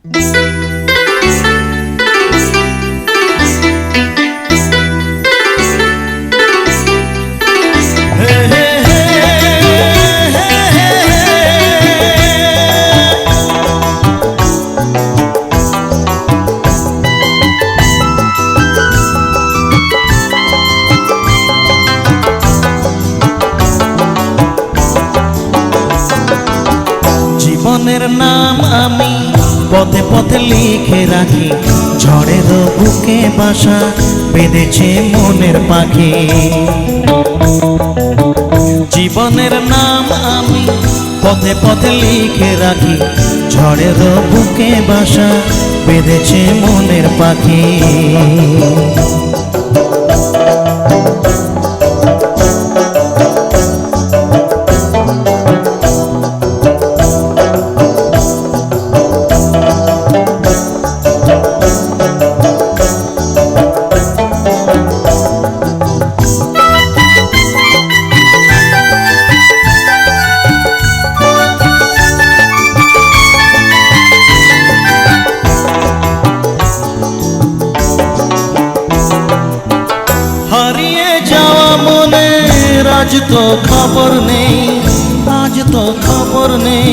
জীবনের নাম আমি পথে পথে লিখে রাখি, ঝড়ের বুকে বাসা বেঁধেছে মনের পাখি। জীবনের নাম আমি পথে পথে লিখে রাখি, ঝড়ের বুকে বাসা বেঁধেছে মনের পাখি। হারিয়ে যাওয়া মনের আজ তো খবর নেই, আজ তো খবর নেই।